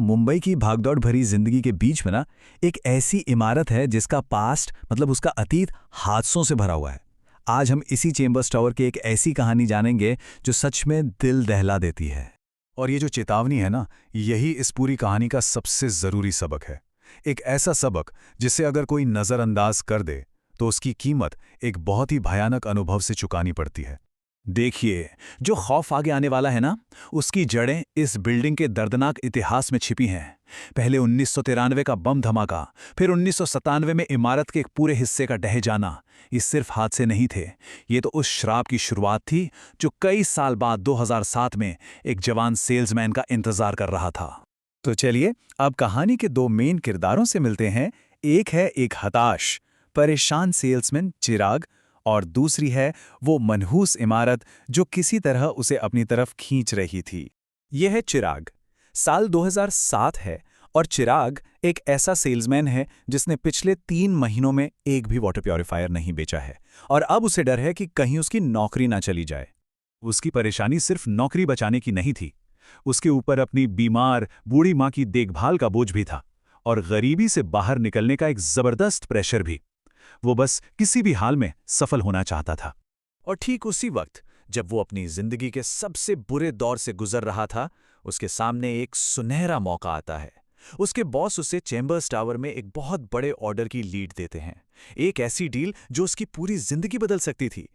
मुंबई की भागदौड़ भरी जिंदगी के बीच में ना एक ऐसी इमारत है जिसका पास्ट मतलब उसका अतीत हादसों से भरा हुआ है। आज हम इसी चेम्बर्स टावर की एक ऐसी कहानी जानेंगे जो सच में दिल दहला देती है। और ये जो चेतावनी है ना, यही इस पूरी कहानी का सबसे जरूरी सबक है। एक ऐसा सबक जिसे अगर कोई नजरअंदाज कर दे तो उसकी कीमत एक बहुत ही भयानक अनुभव से चुकानी पड़ती है। देखिए, जो खौफ आगे आने वाला है ना, उसकी जड़ें इस बिल्डिंग के दर्दनाक इतिहास में छिपी हैं। पहले 1993 का बम धमाका, फिर 1997 में इमारत के एक पूरे हिस्से का ढह जाना। ये सिर्फ हादसे नहीं थे, ये तो उस श्राप की शुरुआत थी जो कई साल बाद 2007 में एक जवान सेल्समैन का इंतजार कर रहा था। तो चलिए अब कहानी के दो मेन किरदारों से मिलते हैं। एक है एक हताश, परेशान सेल्समैन चिराग, और दूसरी है वो मनहूस इमारत जो किसी तरह उसे अपनी तरफ खींच रही थी। यह है चिराग। साल 2007 है और चिराग एक ऐसा सेल्समैन है जिसने पिछले 3 महीनों में एक भी वाटर प्योरीफायर नहीं बेचा है और अब उसे डर है कि कहीं उसकी नौकरी ना चली जाए। उसकी परेशानी सिर्फ नौकरी बचाने की नहीं थी, उसके ऊपर अपनी बीमार बूढ़ी माँ की देखभाल का बोझ भी था और गरीबी से बाहर निकलने का एक जबरदस्त प्रेशर भी। वो बस किसी भी हाल में सफल होना चाहता था। और ठीक उसी वक्त जब वो अपनी जिंदगी के सबसे बुरे दौर से गुजर रहा था, उसके सामने एक सुनहरा मौका आता है। उसके बॉस उसे चेम्बर्स टावर में एक बहुत बड़े ऑर्डर की लीड देते हैं, एक ऐसी डील जो उसकी पूरी जिंदगी बदल सकती थी।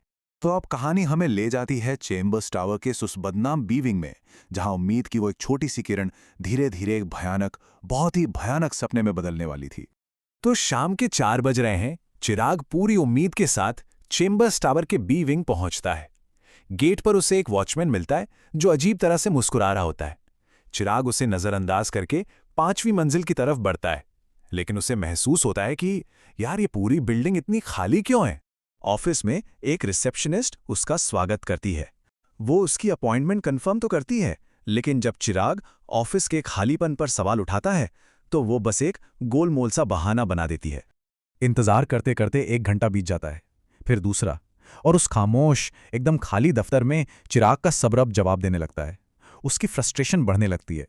तो अब कहानी हमें ले जाती है चेम्बर्स टावर के उस बदनाम बीविंग में, जहां उम्मीद की वो एक छोटी सी किरण धीरे धीरे एक भयानक, बहुत ही भयानक सपने में बदलने वाली थी। तो शाम के 4 बज रहे हैं। चिराग पूरी उम्मीद के साथ चेम्बर्स टावर के बी विंग पहुंचता है। गेट पर उसे एक वॉचमैन मिलता है जो अजीब तरह से मुस्कुरा रहा होता है। चिराग उसे नजरअंदाज करके 5वीं मंजिल की तरफ बढ़ता है, लेकिन उसे महसूस होता है कि यार, ये पूरी बिल्डिंग इतनी खाली क्यों है। ऑफिस में एक रिसेप्शनिस्ट उसका स्वागत करती है। वो उसकी अपॉइंटमेंट कंफर्म तो करती है, लेकिन जब चिराग ऑफिस के खालीपन पर सवाल उठाता है तो वो बस एक गोलमोल सा बहाना बना देती है। इंतजार करते करते 1 घंटा बीत जाता है, फिर दूसरा, और उस खामोश एकदम खाली दफ्तर में चिराग का सब्र अब जवाब देने लगता है। उसकी फ्रस्ट्रेशन बढ़ने लगती है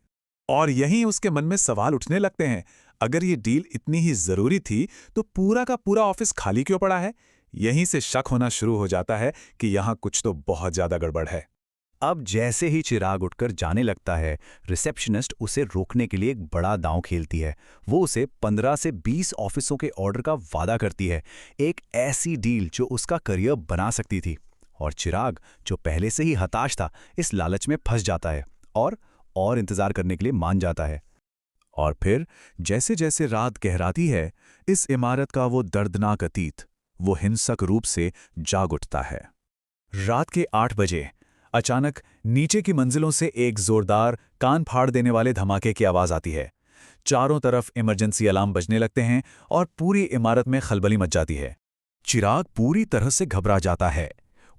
और यहीं उसके मन में सवाल उठने लगते हैं, अगर ये डील इतनी ही जरूरी थी तो पूरा का पूरा ऑफिस खाली क्यों पड़ा है। यहीं से शक होना शुरू हो जाता है कि यहां कुछ तो बहुत ज्यादा गड़बड़ है। अब जैसे ही चिराग उठकर जाने लगता है, रिसेप्शनिस्ट उसे रोकने के लिए एक बड़ा दांव खेलती है। वो उसे 15 से 20 ऑफिसों के ऑर्डर का वादा करती है, एक ऐसी डील जो उसका करियर बना सकती थी। और चिराग, जो पहले से ही हताश था, इस लालच में फंस जाता है और इंतजार करने के लिए मान जाता है। और फिर जैसे जैसे रात गहराती है, इस इमारत का वो दर्दनाक अतीत वो हिंसक रूप से जाग उठता है। रात के 8 बजे अचानक नीचे की मंजिलों से एक जोरदार, कान फाड़ देने वाले धमाके की आवाज आती है। चारों तरफ इमरजेंसी अलार्म बजने लगते हैं और पूरी इमारत में खलबली मच जाती है। चिराग पूरी तरह से घबरा जाता है।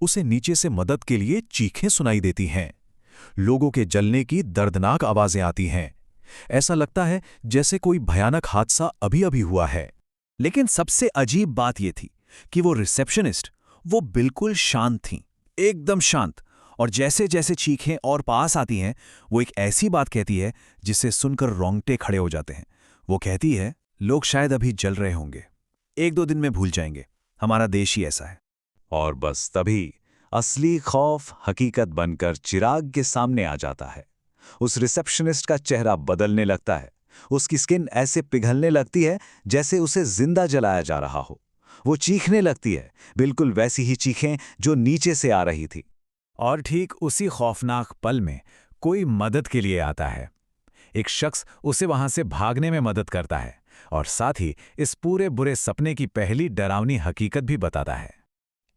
उसे नीचे से मदद के लिए चीखें सुनाई देती हैं। लोगों के जलने की दर्दनाक आवाजें आती हैं। ऐसा लगता है जैसे कोई भयानक हादसा अभी अभी हुआ है। लेकिन सबसे अजीब बात यह थी कि वो रिसेप्शनिस्ट, वो बिल्कुल शांत थीं, एकदम शांत। और जैसे जैसे चीखें और पास आती हैं, वो एक ऐसी बात कहती है जिसे सुनकर रोंगटे खड़े हो जाते हैं। वो कहती है, लोग शायद अभी जल रहे होंगे, 1-2 दिन में भूल जाएंगे, हमारा देश ही ऐसा है। और बस तभी असली खौफ हकीकत बनकर चिराग के सामने आ जाता है। उस रिसेप्शनिस्ट का चेहरा बदलने लगता है। उसकी स्किन ऐसे पिघलने लगती है जैसे उसे जिंदा जलाया जा रहा हो। वो चीखने लगती है, बिल्कुल वैसी ही चीखें जो नीचे से आ रही थी। और ठीक उसी खौफनाक पल में कोई मदद के लिए आता है। एक शख्स उसे वहां से भागने में मदद करता है और साथ ही इस पूरे बुरे सपने की पहली डरावनी हकीकत भी बताता है।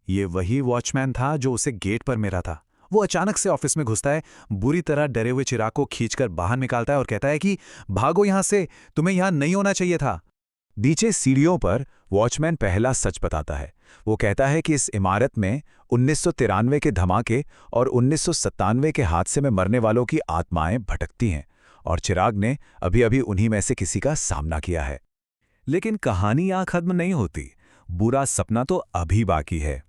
ये वही वॉचमैन था जो उसे गेट पर मिला था। वो अचानक से ऑफिस में घुसता है, बुरी तरह डरे हुए चिराग को खींचकर बाहर निकालता है और कहता है कि भागो यहां से, तुम्हें यहां नहीं होना चाहिए था। नीचे सीढ़ियों पर वॉचमैन पहला सच बताता है। वो कहता है कि इस इमारत में 1993 के धमाके और 1997 के हादसे में मरने वालों की आत्माएं भटकती हैं और चिराग ने अभी अभी उन्हीं में से किसी का सामना किया है। लेकिन कहानी यहां खत्म नहीं होती। बुरा सपना तो अभी बाकी है।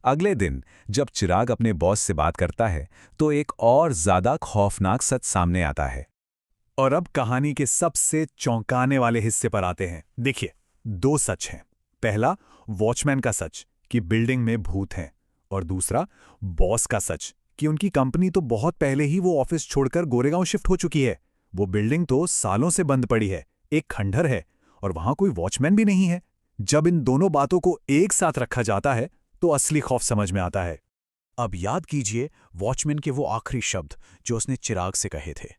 अगले दिन जब चिराग अपने बॉस से बात करता है तो एक और ज्यादा खौफनाक सच सामने आता है। और अब कहानी के सबसे चौंकाने वाले हिस्से पर आते हैं। देखिए, दो सच हैं। पहला, वॉचमैन का सच कि बिल्डिंग में भूत हैं, और दूसरा, बॉस का सच कि उनकी कंपनी तो बहुत पहले ही वो ऑफिस छोड़कर गोरेगांव शिफ्ट हो चुकी है। वो बिल्डिंग तो सालों से बंद पड़ी है, एक खंडहर है, और वहां कोई वॉचमैन भी नहीं है। जब इन दोनों बातों को एक साथ रखा जाता है तो असली खौफ समझ में आता है। अब याद कीजिए वॉचमैन के वो आखिरी शब्द जो उसने चिराग से कहे थे,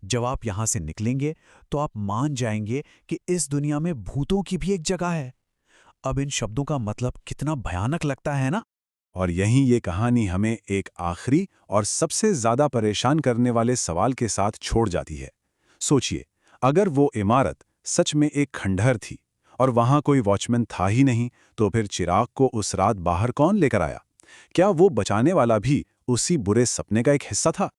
जब आप यहां से निकलेंगे तो आप मान जाएंगे कि इस दुनिया में भूतों की भी एक जगह है। अब इन शब्दों का मतलब कितना भयानक लगता है ना। और यहीं ये कहानी हमें एक आखिरी और सबसे ज्यादा परेशान करने वाले सवाल के साथ छोड़ जाती है। सोचिए, अगर वो इमारत सच में एक खंडहर थी और वहां कोई वॉचमैन था ही नहीं, तो फिर चिराग को उस रात बाहर कौन लेकर आया? क्या वो बचाने वाला भी उसी बुरे सपने का एक हिस्सा था?